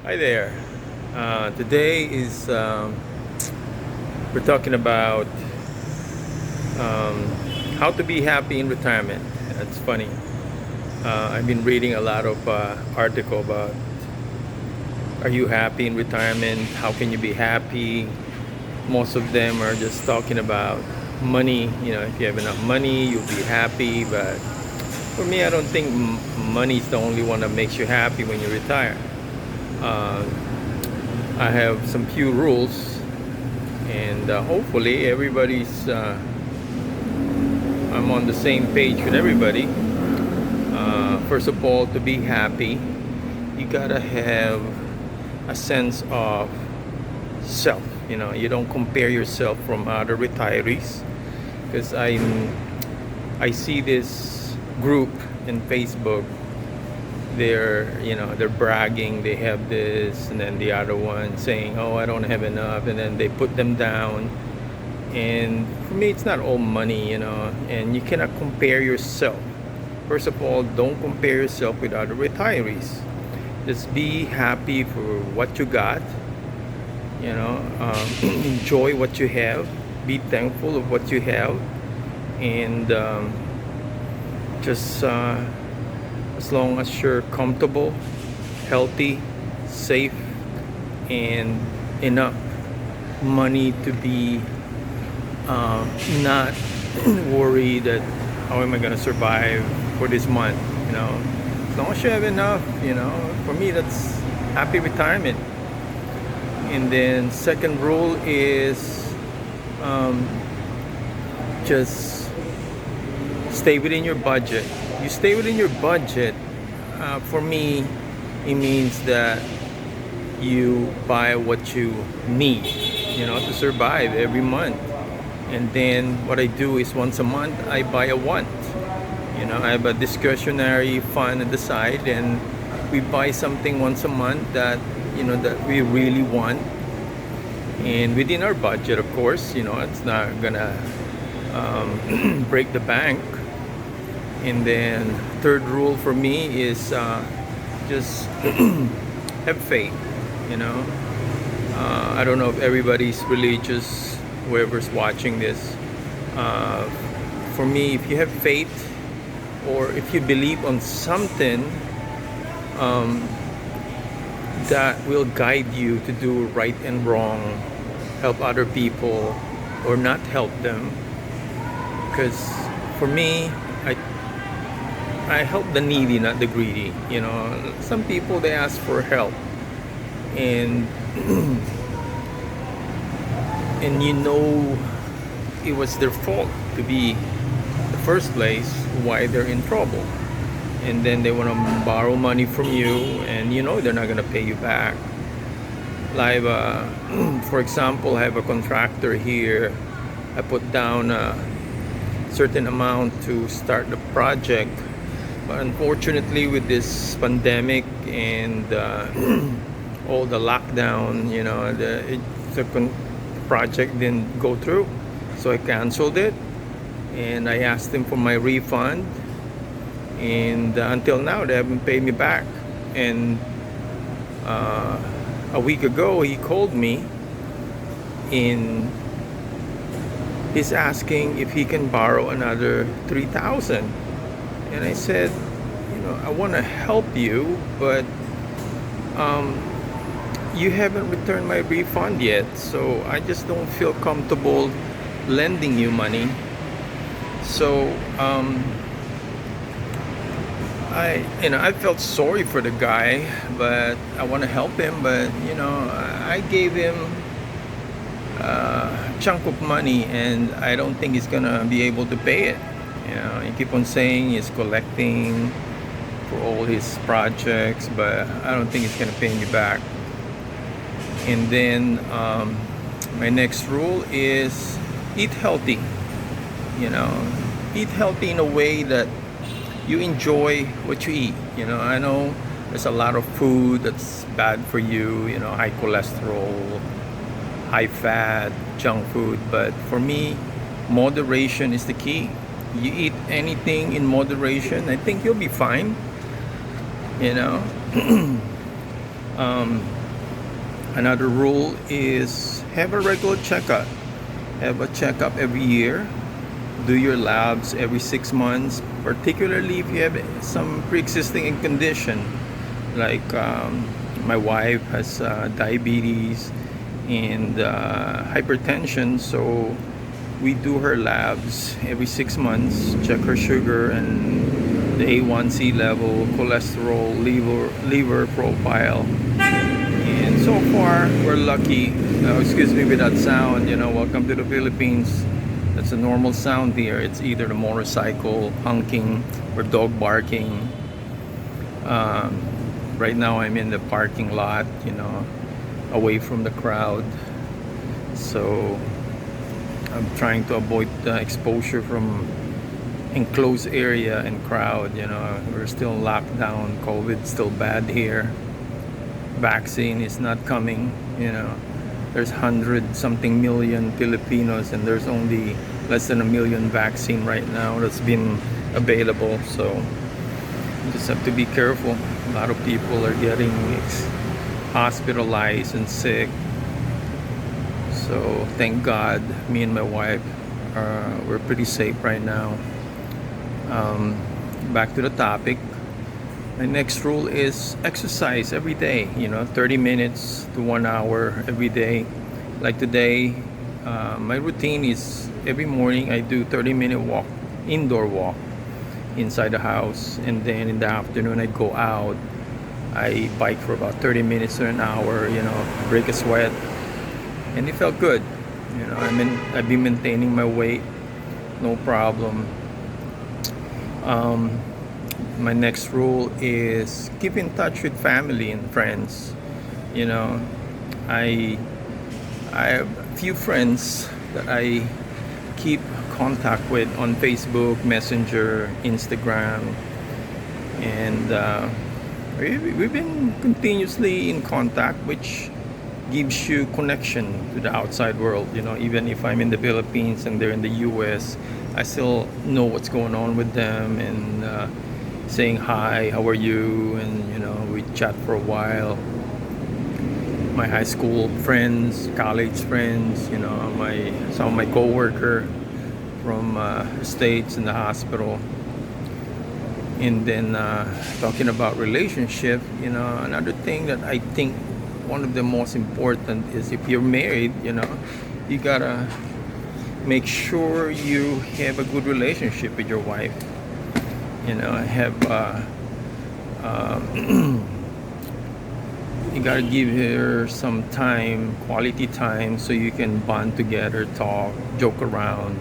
Hi there. Today is we're talking about um, how to be happy in retirement. It's funny. I've been reading a lot of article about are you happy in retirement? How can you be happy? Most of them are just talking about money. If you have enough money, you'll be happy. But for me, I don't think money is the only one that makes you happy when you retire. Uh, I have some few rules, and hopefully everybody's I'm on the same page with everybody. First of all, to be happy, you gotta have a sense of self. You don't compare yourself from other retirees, because I see this group in Facebook. They're bragging they have this, and then the other one saying, oh, I don't have enough, and then they put them down. And for me, it's not all money, and you cannot compare yourself. First of all, don't compare yourself with other retirees. Just be happy for what you got. Enjoy what you have. Be thankful of what you have, and just as long as you're comfortable, healthy, safe, and enough money to be not worry that how am I gonna survive for this month. As long as you have enough, for me that's happy retirement. And then second rule is just stay within your budget. You stay within your budget. For me, it means that you buy what you need, to survive every month. And then what I do is once a month I buy a want. I have a discretionary fund at the side, and we buy something once a month that that we really want, and within our budget, of course. It's not gonna break the bank. And then third rule for me is just have faith. I don't know if everybody's religious, whoever's watching this. For me, if you have faith, or if you believe on something that will guide you to do right and wrong, help other people or not help them. Because for me, I help the needy, not the greedy. Some people, they ask for help, and and it was their fault to be the first place why they're in trouble. And then they want to borrow money from you, and they're not going to pay you back. Like for example, I have a contractor here. I put down a certain amount to start the project, but unfortunately with this pandemic and all the lockdown, the project didn't go through, so I canceled it, and I asked them for my refund, and until now they haven't paid me back. And a week ago he called me, and he's asking if he can borrow another 3,000. And I said, I want to help you, but you haven't returned my refund yet, so I just don't feel comfortable lending you money. So I felt sorry for the guy, but I want to help him. But I gave him a chunk of money, and I don't think he's gonna be able to pay it. He keep on saying he's collecting for all his projects, but I don't think he's gonna pay me back. And then my next rule is eat healthy. Eat healthy in a way that you enjoy what you eat. I know there's a lot of food that's bad for you, high cholesterol, high fat, junk food. But for me, moderation is the key. You eat anything in moderation, I think you'll be fine. Um, Another rule is have a regular checkup. Have a checkup every year. Do your labs every 6 months, particularly if you have some pre-existing condition. Like my wife has diabetes and hypertension, so we do her labs every 6 months, check her sugar and the A1C level, cholesterol, liver profile. And so far, we're lucky. Excuse me with that sound. Welcome to the Philippines. That's a normal sound here. It's either the motorcycle honking or dog barking. Right now, I'm in the parking lot, away from the crowd. So I'm trying to avoid the exposure from enclosed area and crowd. We're still locked down. COVID's still bad here. Vaccine is not coming. There's 100 something million Filipinos and there's only less than 1 million vaccine right now that's been available. So you just have to be careful. A lot of people are getting hospitalized and sick. So thank God, me and my wife we're pretty safe right now. Back to the topic. My next rule is exercise every day, 30 minutes to 1 hour every day. Like today, my routine is every morning I do 30-minute walk, indoor walk inside the house. And then in the afternoon, I go out. I bike for about 30 minutes to an hour, break a sweat. And it felt good. I've been maintaining my weight, no problem. My next rule is keep in touch with family and friends. I have a few friends that I keep contact with on Facebook, Messenger, Instagram, and we've been continuously in contact, which gives you connection to the outside world. Even if I'm in the Philippines and they're in the US, I still know what's going on with them and saying hi, how are you, and we chat for a while. My high school friends, college friends, some of my co-worker from States in the hospital. And then talking about relationship, another thing that I think one of the most important is if you're married, you gotta make sure you have a good relationship with your wife. Have you gotta give her some time, quality time, so you can bond together, talk, joke around,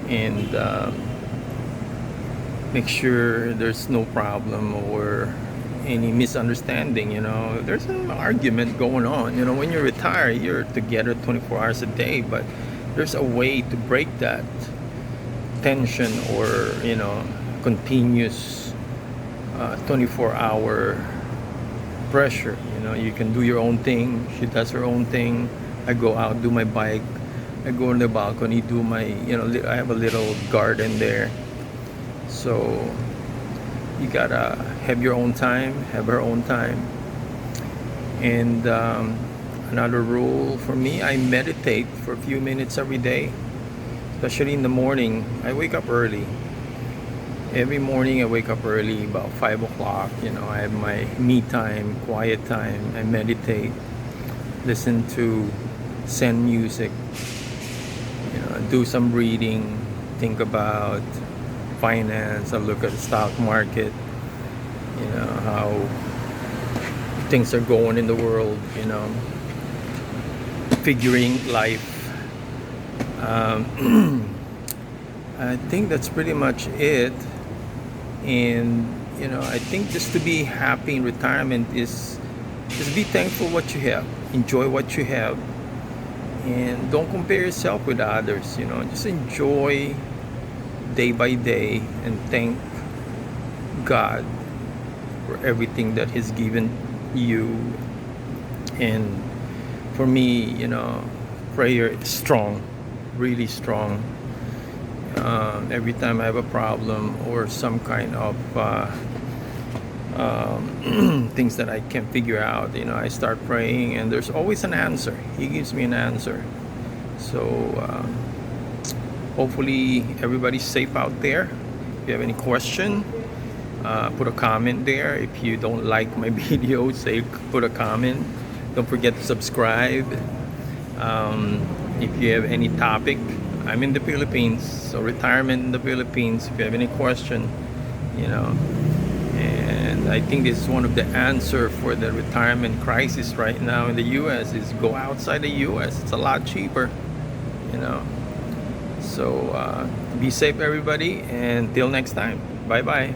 and make sure there's no problem or any misunderstanding. There's an argument going on. When you retire, you're together 24 hours a day, but there's a way to break that tension or continuous 24-hour pressure. You can do your own thing, she does her own thing. I go out, do my bike, I go on the balcony, do my I have a little garden there. So you gotta have your own time, have her own time. And another rule for me, I meditate for a few minutes every day, especially in the morning. I wake up early. Every morning I wake up early, about 5 o'clock. I have my me time, quiet time. I meditate, listen to Zen music, do some reading, think about finance. I look at the stock market, how things are going in the world, figuring life. I think that's pretty much it. And I think just to be happy in retirement is just be thankful what you have, enjoy what you have, and don't compare yourself with others. Just enjoy day by day and thank God for everything that He's given you. And for me, prayer is strong, really strong. Every time I have a problem or some kind of things that I can't figure out. I start praying, and there's always an answer. He gives me an answer. So hopefully everybody's safe out there. If you have any question, put a comment there. If you don't like my video, put a comment. Don't forget to subscribe. If you have any topic, I'm in the Philippines, so retirement in the Philippines. If you have any question, and I think this is one of the answer for the retirement crisis right now in the US is go outside the US. It's a lot cheaper, so be safe everybody, and till next time, bye bye.